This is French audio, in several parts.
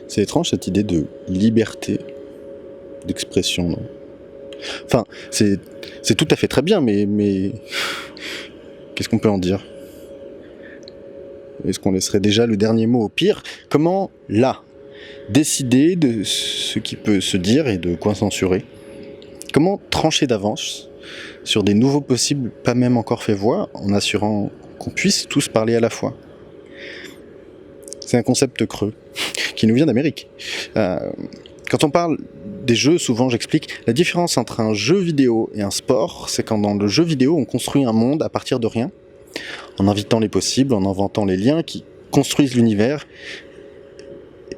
C'est étrange cette idée de liberté d'expression, non? Enfin, c'est tout à fait très bien, mais qu'est-ce qu'on peut en dire? Est-ce qu'on laisserait déjà le dernier mot au pire? Comment, là, décider de ce qui peut se dire et de quoi censurer? Comment trancher d'avance sur des nouveaux possibles pas même encore fait voix, en assurant qu'on puisse tous parler à la fois? C'est un concept creux, qui nous vient d'Amérique. Quand on parle des jeux, souvent j'explique la différence entre un jeu vidéo et un sport, c'est quand dans le jeu vidéo on construit un monde à partir de rien, en invitant les possibles, en inventant les liens qui construisent l'univers,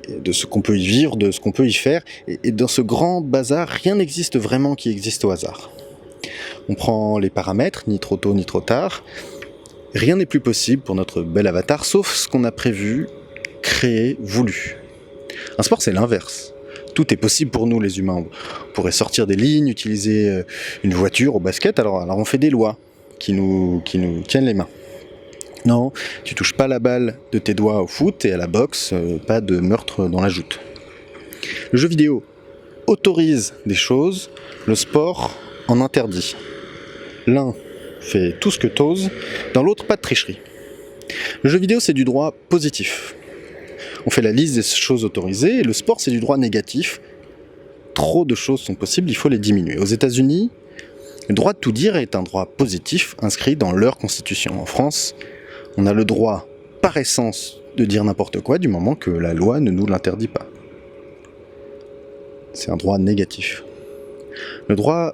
de ce qu'on peut y vivre, de ce qu'on peut y faire, et dans ce grand bazar, rien n'existe vraiment qui existe au hasard. On prend les paramètres, ni trop tôt ni trop tard, rien n'est plus possible pour notre bel avatar, sauf ce qu'on a prévu, créé, voulu. Un sport c'est l'inverse. Tout est possible pour nous les humains. On pourrait sortir des lignes, utiliser une voiture au basket, alors on fait des lois qui nous tiennent les mains. Non, tu touches pas la balle de tes doigts au foot et à la boxe, pas de meurtre dans la joute. Le jeu vidéo autorise des choses, le sport en interdit. L'un fait tout ce que t'oses, dans l'autre pas de tricherie. Le jeu vidéo c'est du droit positif. On fait la liste des choses autorisées, et le sport c'est du droit négatif. Trop de choses sont possibles, il faut les diminuer. Aux États-Unis, le droit de tout dire est un droit positif inscrit dans leur constitution. En France, on a le droit, par essence, de dire n'importe quoi du moment que la loi ne nous l'interdit pas. C'est un droit négatif. Le droit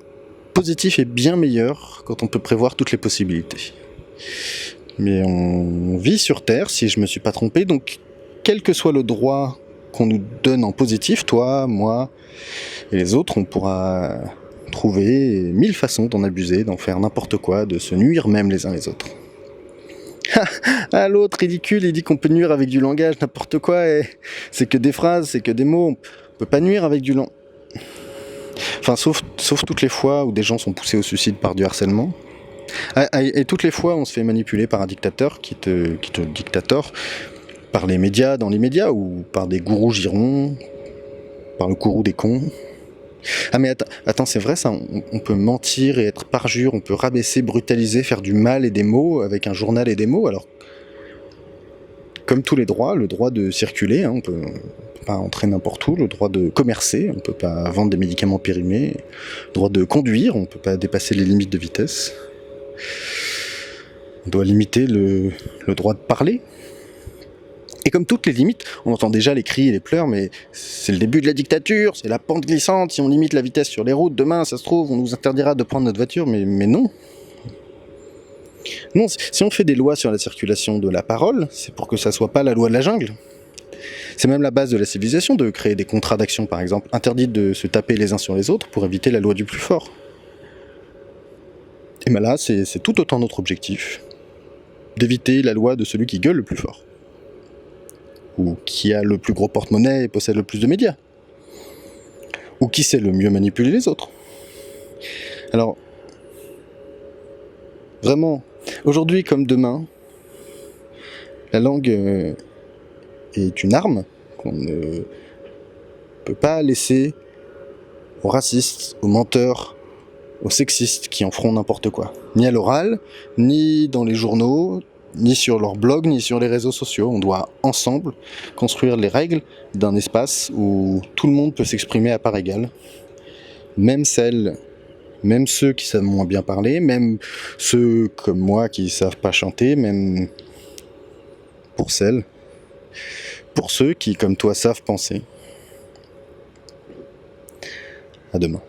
positif est bien meilleur quand on peut prévoir toutes les possibilités. Mais on vit sur Terre, si je me suis pas trompé, donc quel que soit le droit qu'on nous donne en positif, toi, moi et les autres, on pourra trouver 1000 façons d'en abuser, d'en faire n'importe quoi, de se nuire même les uns les autres. Ah, l'autre ridicule, il dit qu'on peut nuire avec du langage, n'importe quoi, et c'est que des phrases, c'est que des mots, on peut pas nuire avec du langage. Enfin, sauf toutes les fois où des gens sont poussés au suicide par du harcèlement. Et toutes les fois où on se fait manipuler par un dictateur qui te dictateur, par les médias, dans les médias, ou par des gourous girons, par le courroux des cons. Ah mais attends, c'est vrai ça, on peut mentir et être parjure, on peut rabaisser, brutaliser, faire du mal et des mots avec un journal et des mots, alors comme tous les droits, le droit de circuler, hein, on peut pas entrer n'importe où, le droit de commercer, on peut pas vendre des médicaments périmés, le droit de conduire, on peut pas dépasser les limites de vitesse, on doit limiter le droit de parler. Et comme toutes les limites, on entend déjà les cris et les pleurs, mais c'est le début de la dictature, c'est la pente glissante, si on limite la vitesse sur les routes, demain, ça se trouve, on nous interdira de prendre notre voiture, mais non. Non, si on fait des lois sur la circulation de la parole, c'est pour que ça soit pas la loi de la jungle. C'est même la base de la civilisation, de créer des contrats d'action, par exemple, interdits de se taper les uns sur les autres pour éviter la loi du plus fort. Et ben là, c'est tout autant notre objectif, d'éviter la loi de celui qui gueule le plus fort. Ou qui a le plus gros porte-monnaie et possède le plus de médias. Ou qui sait le mieux manipuler les autres. Alors, vraiment, aujourd'hui comme demain, la langue est une arme qu'on ne peut pas laisser aux racistes, aux menteurs, aux sexistes qui en feront n'importe quoi. Ni à l'oral, ni dans les journaux, ni sur leur blog, ni sur les réseaux sociaux. On doit ensemble construire les règles d'un espace où tout le monde peut s'exprimer à part égale. Même ceux qui savent moins bien parler, même ceux comme moi qui savent pas chanter, même pour ceux qui, comme toi, savent penser. À demain.